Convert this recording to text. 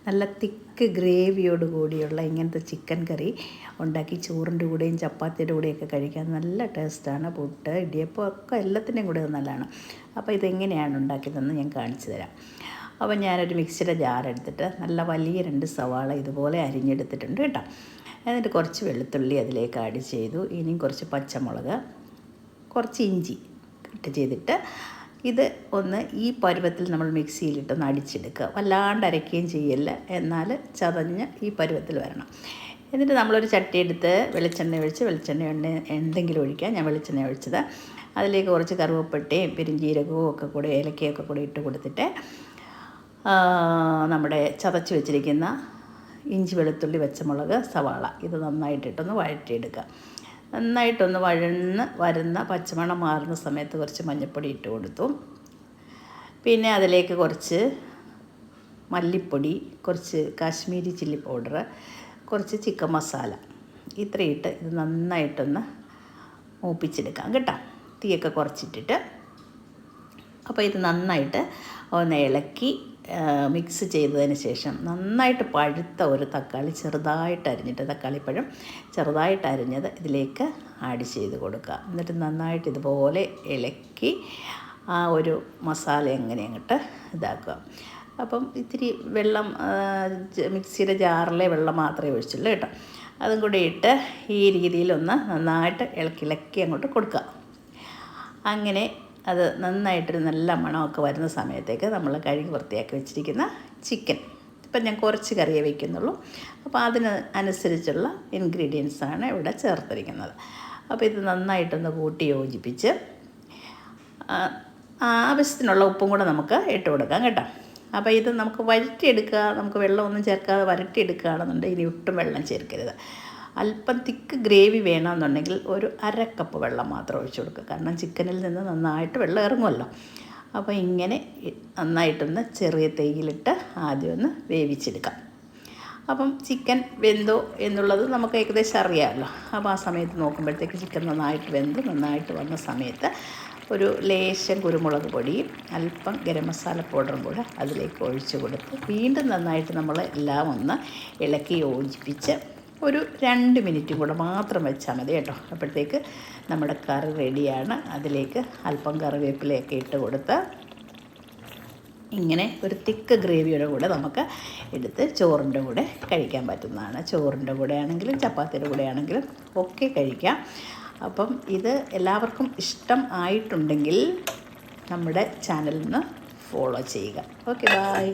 നല്ല തിക്ക് ഗ്രേവിയോട് കൂടിയുള്ള ഇങ്ങനത്തെ ചിക്കൻ കറി ഉണ്ടാക്കി ചോറിൻ്റെ കൂടെയും ചപ്പാത്തിയുടെ കൂടെയൊക്കെ കഴിക്കാൻ നല്ല ടേസ്റ്റാണ്. പുട്ട്, ഇടിയപ്പം ഒക്കെ എല്ലാത്തിൻ്റെയും കൂടെ നല്ലതാണ്. അപ്പോൾ ഇതെങ്ങനെയാണ് ഉണ്ടാക്കിയതെന്ന് ഞാൻ കാണിച്ചു തരാം. അപ്പോൾ ഞാനൊരു മിക്സിയുടെ ജാറെടുത്തിട്ട് നല്ല വലിയ 2 സവാള ഇതുപോലെ അരിഞ്ഞെടുത്തിട്ടുണ്ട് കേട്ടോ. എന്നിട്ട് കുറച്ച് വെളുത്തുള്ളി അതിലേക്ക് ആഡ് ചെയ്തു. ഇനിയും കുറച്ച് പച്ചമുളക്, കുറച്ച് ഇഞ്ചി കട്ട് ചെയ്തിട്ട് ഇത് ഒന്ന് ഈ പരുവത്തിൽ നമ്മൾ മിക്സിയിലിട്ടൊന്ന് അടിച്ചെടുക്കുക. വല്ലാണ്ട് അരയ്ക്കുകയും ചെയ്യല്ല, എന്നാൽ ചതഞ്ഞ് ഈ പരുവത്തിൽ വരണം. എന്നിട്ട് നമ്മളൊരു ചട്ടി എടുത്ത് വെളിച്ചെണ്ണ എന്തെങ്കിലും ഒഴിക്കുക. ഞാൻ വെളിച്ചെണ്ണ ഒഴിച്ചത്. അതിലേക്ക് കുറച്ച് കറുവപ്പട്ടയും പെരുംജീരകവും ഒക്കെ കൂടെ ഏലക്കയൊക്കെ കൂടെ ഇട്ട് കൊടുത്തിട്ട് നമ്മുടെ ചതച്ച് വെച്ചിരിക്കുന്ന ഇഞ്ചി, വെളുത്തുള്ളി, പച്ചമുളക്, സവാള ഇത് നന്നായിട്ടിട്ടൊന്ന് വഴറ്റിയെടുക്കുക. നന്നായിട്ടൊന്ന് വരുന്ന പച്ചമണം മാറുന്ന സമയത്ത് കുറച്ച് മഞ്ഞൾപ്പൊടി ഇട്ട് കൊടുത്തു. പിന്നെ അതിലേക്ക് കുറച്ച് മല്ലിപ്പൊടി, കുറച്ച് കാശ്മീരി ചില്ലി പൗഡർ, കുറച്ച് ചിക്കൻ മസാല ഇത്രയിട്ട് ഇത് നന്നായിട്ടൊന്ന് മൂപ്പിച്ചെടുക്കാം കേട്ടോ. തീയൊക്കെ കുറച്ചിട്ടിട്ട് അപ്പോൾ ഇത് നന്നായിട്ട് ഒന്ന് ഇളക്കി മിക്സ് ചെയ്തതിന് ശേഷം നന്നായിട്ട് പഴുത്ത ഒരു തക്കാളി ചെറുതായിട്ട് അരിഞ്ഞിട്ട്, തക്കാളിപ്പഴം ചെറുതായിട്ട് അരിഞ്ഞത് ഇതിലേക്ക് ആഡ് ചെയ്ത് കൊടുക്കുക. എന്നിട്ട് നന്നായിട്ട് ഇതുപോലെ ഇളക്കി ആ ഒരു മസാല എങ്ങനെ അങ്ങോട്ട് ഇതാക്കുക. അപ്പം ഇത്തിരി വെള്ളം മിക്സിയുടെ ജാറിലെ വെള്ളം മാത്രമേ ഒഴിച്ചുള്ളൂ കേട്ടോ. അതും കൂടി ഇട്ട് ഈ രീതിയിലൊന്ന് നന്നായിട്ട് ഇളക്കി അങ്ങോട്ട് കൊടുക്കുക. അങ്ങനെ അത് നന്നായിട്ടൊരു നല്ല മണമൊക്കെ വരുന്ന സമയത്തേക്ക് നമ്മൾ കഴുകി വൃത്തിയാക്കി വെച്ചിരിക്കുന്ന ചിക്കൻ, ഇപ്പം ഞാൻ കുറച്ച് കറിയേ വയ്ക്കുന്നുള്ളൂ, അപ്പോൾ അതിന് അനുസരിച്ചുള്ള ഇൻഗ്രീഡിയൻസാണ് ഇവിടെ ചേർത്തിരിക്കുന്നത്. അപ്പോൾ ഇത് നന്നായിട്ടൊന്ന് കൂട്ടി യോജിപ്പിച്ച് ആവശ്യത്തിനുള്ള ഉപ്പും കൂടെ നമുക്ക് ഇട്ട് കൊടുക്കാം കേട്ടോ. അപ്പോൾ ഇത് നമുക്ക് വരട്ടിയെടുക്കുക. നമുക്ക് വെള്ളമൊന്നും ചേർക്കാതെ വരട്ടിയെടുക്കുകയാണെന്നുണ്ടെങ്കിൽ ഇനി ഒട്ടും വെള്ളം ചേർക്കരുത്. അല്പം തിക്ക് ഗ്രേവി വേണമെന്നുണ്ടെങ്കിൽ ഒരു 1/2 കപ്പ് വെള്ളം മാത്രം ഒഴിച്ചു കൊടുക്കുക. കാരണം ചിക്കനിൽ നിന്ന് നന്നായിട്ട് വെള്ളം ഇറങ്ങുമല്ലോ. അപ്പോൾ ഇങ്ങനെ നന്നായിട്ടൊന്ന് ചെറിയ തീയിലിട്ട് ആദ്യം ഒന്ന് വേവിച്ചെടുക്കാം. അപ്പം ചിക്കൻ വെന്തോ എന്നുള്ളത് നമുക്ക് ഏകദേശം അറിയാമല്ലോ. അപ്പോൾ ആ സമയത്ത് നോക്കുമ്പോഴത്തേക്ക് ചിക്കൻ നന്നായിട്ട് വന്ന സമയത്ത് ഒരു ലേശം കുരുമുളക് പൊടിയും അല്പം ഗരം മസാല പൗഡറും കൂടെ അതിലേക്ക് ഒഴിച്ച് കൊടുത്ത് വീണ്ടും നന്നായിട്ട് നമ്മൾ എല്ലാം ഒന്ന് ഇളക്കി യോജിപ്പിച്ച് ഒരു 2 മിനിറ്റും കൂടെ മാത്രം വെച്ചാൽ മതി കേട്ടോ. അപ്പോഴത്തേക്ക് നമ്മുടെ കറി റെഡിയാണ്. അതിലേക്ക് അല്പം കറിവേപ്പിലയൊക്കെ ഇട്ട് കൊടുത്ത് ഇങ്ങനെ ഒരു തിക്ക് ഗ്രേവിയുടെ കൂടെ നമുക്ക് എടുത്ത് ചോറിൻ്റെ കൂടെ കഴിക്കാൻ പറ്റുന്നതാണ്. ചോറിൻ്റെ കൂടെ ആണെങ്കിലും ചപ്പാത്തിയുടെ കൂടെ ആണെങ്കിലും ഒക്കെ കഴിക്കാം. അപ്പം ഇത് എല്ലാവർക്കും ഇഷ്ടം ആയിട്ടുണ്ടെങ്കിൽ നമ്മുടെ ചാനലിൽ നിന്ന് ഫോളോ ചെയ്യുക. Okay, by.